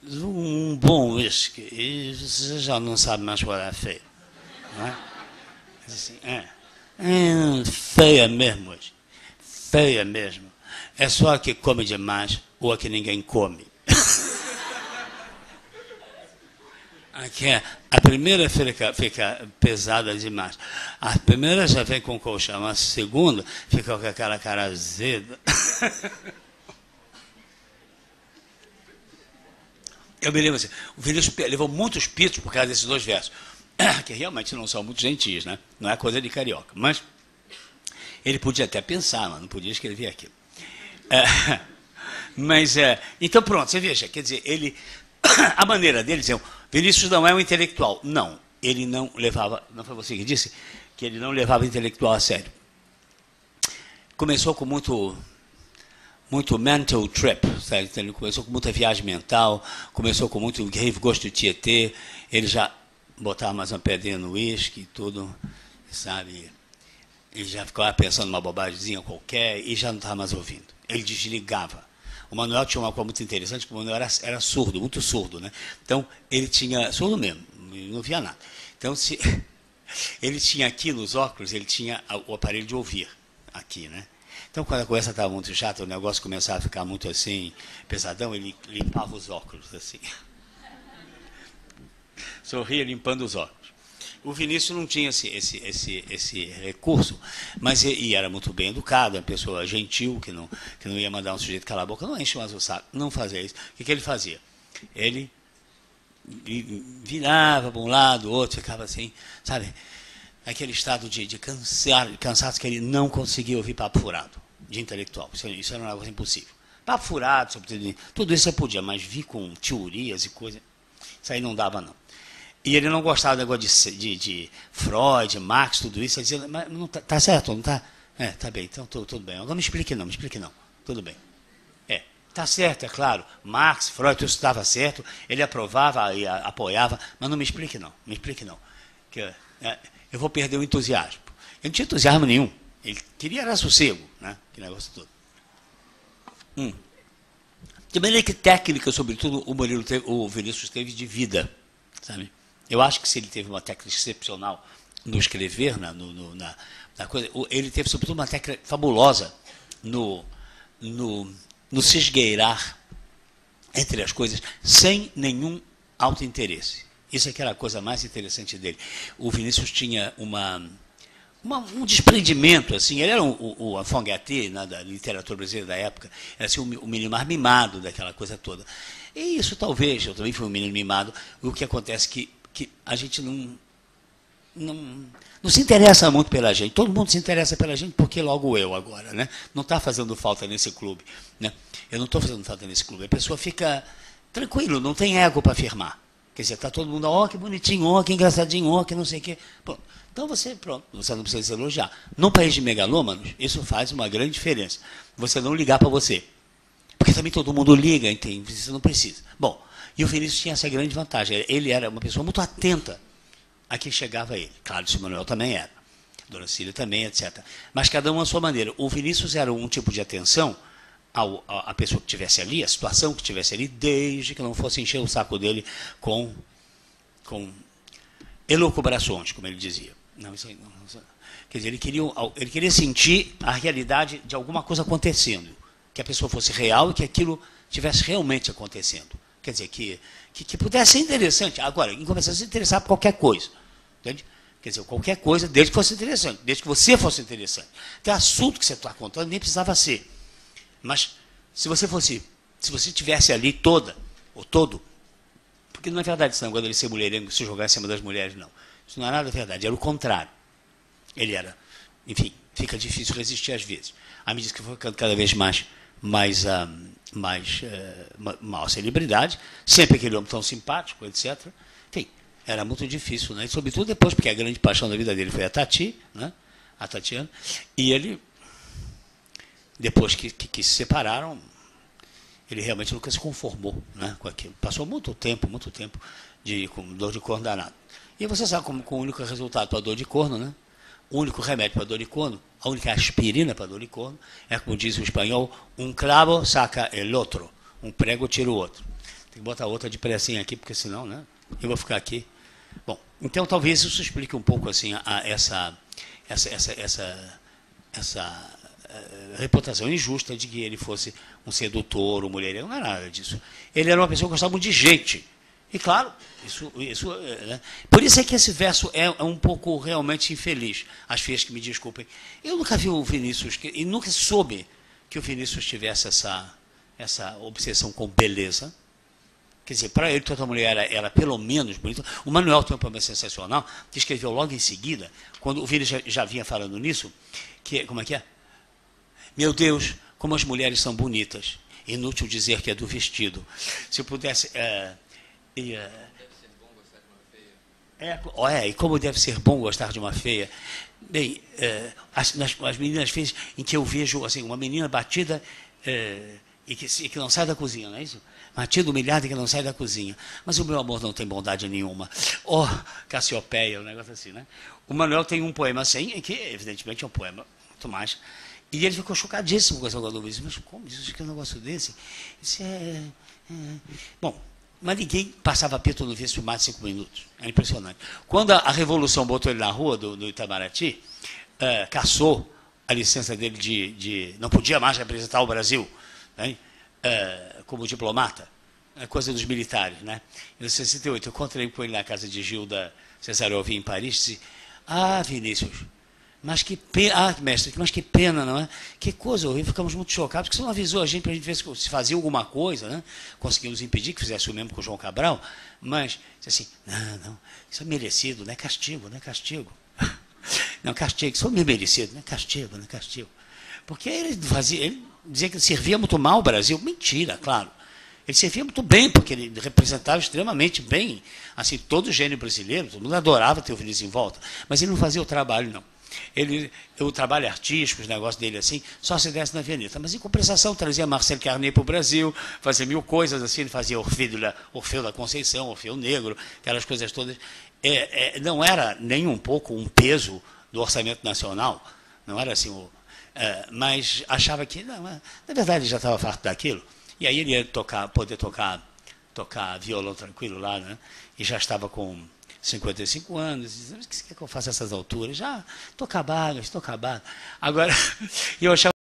um bom uísque, e você já não sabe mais qual é feio. Não é? Assim, feia mesmo hoje. Feia mesmo. É só a que come demais ou a que ninguém come. Aqui a primeira fica pesada demais. A primeira já vem com colchão, a segunda fica com aquela cara azeda. Eu me lembro assim, o Vinícius levou muitos pitos por causa desses dois versos, que realmente não são muito gentis, né? Não é coisa de carioca. Mas ele podia até pensar, mas não podia escrever aquilo. Então pronto, você veja, quer dizer, ele, a maneira dele dizer, Vinícius não é um intelectual. Não, ele não levava, não foi você que disse, que ele não levava intelectual a sério. Começou com muito mental trip, sabe? Ele começou com muita viagem mental, começou com muito gosto de Tietê, ele já botava mais uma pedrinha no uísque e tudo, sabe? Ele já ficava pensando numa bobagemzinha qualquer e já não estava mais ouvindo. Ele desligava. O Manuel tinha uma coisa muito interessante, porque o Manuel era surdo, muito surdo, né? Então, ele tinha, surdo mesmo, não via nada. Então, se ele tinha aqui nos óculos, ele tinha o aparelho de ouvir aqui, né? Então, quando a conversa estava muito chata, o negócio começava a ficar muito assim, pesadão, ele limpava os óculos, assim. Sorria limpando os óculos. O Vinícius não tinha esse recurso, mas e era muito bem educado, uma pessoa gentil, que não ia mandar um sujeito calar a boca, não enche mais o saco, não fazia isso. O que ele fazia? Ele virava para um lado, outro, ficava assim, sabe, aquele estado de cansaço que ele não conseguia ouvir papo furado, de intelectual. Isso era um negócio impossível. Papo furado, tudo isso você podia, mas vir com teorias e coisas, isso aí não dava, não. E ele não gostava do negócio de Freud, Marx, tudo isso. Ele dizia, mas não tá certo, não tá? Tá bem, então tudo bem. Agora me explique não. Tudo bem. Tá certo, é claro. Marx, Freud, tudo isso estava certo. Ele aprovava e apoiava, mas não me explique não. Que, eu vou perder o entusiasmo. Ele não tinha entusiasmo nenhum. Ele queria era sossego, né? Que negócio todo. De maneira que técnica, sobretudo, o Vinícius teve de vida, sabe? Eu acho que se ele teve uma técnica excepcional no escrever, na coisa, ele teve, sobretudo, uma técnica fabulosa no se esgueirar entre as coisas sem nenhum autointeresse. Isso é que era a coisa mais interessante dele. O Vinícius tinha um desprendimento, assim, ele era o Afongaté, da literatura brasileira da época, era assim, o menino mais mimado daquela coisa toda. E isso talvez, eu também fui um menino mimado, o que acontece que a gente não se interessa muito pela gente. Todo mundo se interessa pela gente, porque logo eu agora, né? Não está fazendo falta nesse clube, né? Eu não estou fazendo falta nesse clube. A pessoa fica tranquilo, não tem ego para afirmar. Quer dizer, está todo mundo, que bonitinho, que engraçadinho, que não sei o quê. Pronto. Então você não precisa se elogiar. Num país de megalômanos, isso faz uma grande diferença. Você não ligar para você. Porque também todo mundo liga, entende? Você não precisa. Bom, e o Vinícius tinha essa grande vantagem. Ele era uma pessoa muito atenta a quem chegava a ele. Claro, o Manuel também era. A Dona Cília também, etc. Mas cada um à sua maneira. O Vinícius era um tipo de atenção à pessoa que estivesse ali, à situação que estivesse ali, desde que não fosse encher o saco dele com elucubrações, como ele dizia. Não, isso aí não. Quer dizer, ele queria sentir a realidade de alguma coisa acontecendo. Que a pessoa fosse real e que aquilo estivesse realmente acontecendo. Quer dizer, que pudesse ser interessante. Agora, em começar a se interessar por qualquer coisa. Entende? Quer dizer, qualquer coisa, desde que fosse interessante, desde que você fosse interessante. Até assunto que você está contando nem precisava ser. Mas, se você estivesse ali toda, ou todo, porque não é verdade esse negócio dele ser mulherengo, se jogar em cima das mulheres, não. Isso não é nada verdade, era o contrário. Ele era, enfim, fica difícil resistir às vezes. À medida que foi ficando cada vez mais maior celebridade, sempre aquele homem tão simpático, etc. Enfim, era muito difícil, né? E, sobretudo depois, porque a grande paixão da vida dele foi a Tati, né? A Tatiana, e ele, depois que se separaram, ele realmente nunca se conformou, né, com aquilo. Passou muito tempo com dor de corno danado. E você sabe como o único resultado para a dor de corno, né? O único remédio para a dor de corno, a única aspirina para a dor de corno, é como diz o espanhol, um clavo saca el otro. Um prego tira o outro. Tem que botar outra de precinho aqui, porque senão, né? Eu vou ficar aqui. Bom, então talvez isso explique um pouco assim essa reputação injusta de que ele fosse um sedutor, um mulherengo. Não era nada disso. Ele era uma pessoa que gostava muito de gente. E claro, né? Por isso é que esse verso é um pouco realmente infeliz. As filhas que me desculpem. Eu nunca vi o Vinícius, e nunca soube que o Vinícius tivesse essa obsessão com beleza. Quer dizer, para ele toda mulher era pelo menos bonita. O Manuel tem um poema sensacional, que escreveu logo em seguida, quando o Vinícius já vinha falando nisso, como é que é? Meu Deus, como as mulheres são bonitas. Inútil dizer que é do vestido. Se eu pudesse... e como deve ser bom gostar de uma feia. Bem, as meninas feias em que eu vejo assim, uma menina batida e que não sai da cozinha, não é isso? Batida, humilhada e que não sai da cozinha. Mas o meu amor não tem bondade nenhuma. Oh, Cassiopeia, um negócio assim, né? O Manuel tem um poema assim, que evidentemente é um poema muito mais. E ele ficou chocadíssimo com essa coisa do mas como isso? Que é um negócio desse? Isso Bom, mas ninguém passava perto do vice por mais de 5 minutos. É impressionante. Quando a Revolução botou ele na rua do Itamaraty, cassou a licença dele de não podia mais representar o Brasil, né, como diplomata, coisa dos militares. Né? Em 68, eu encontrei com ele na casa de Gilda Cesarovi, em Paris, e disse, Vinícius, mas que pena, mestre, mas que pena, não é? Que coisa horrível, ficamos muito chocados, porque você não avisou a gente para a gente ver se fazia alguma coisa, né? Conseguimos impedir que fizesse o mesmo com o João Cabral, mas, assim, não, isso é merecido, não é castigo, não é castigo. Não, castigo, isso é merecido, não é castigo, não é castigo. Porque ele dizia que servia muito mal o Brasil. Mentira, claro. Ele servia muito bem, porque ele representava extremamente bem, assim, todo o gênio brasileiro, todo mundo adorava ter o Vinícius em volta, mas ele não fazia o trabalho, não. O trabalho artístico, os negócios dele assim, só se desse na Avenida. Mas em compensação trazia Marcel Carné para o Brasil, fazia mil coisas assim, ele fazia Orfeu da Conceição, Orfeu Negro, aquelas coisas todas. Não era nem um pouco um peso do orçamento nacional, não era assim, mas achava que, não, na verdade ele já estava farto daquilo, e aí ele ia poder tocar violão tranquilo lá, né? E já estava com 55 anos, o que você quer que eu faça a essas alturas? Já, estou acabado. Agora, eu achava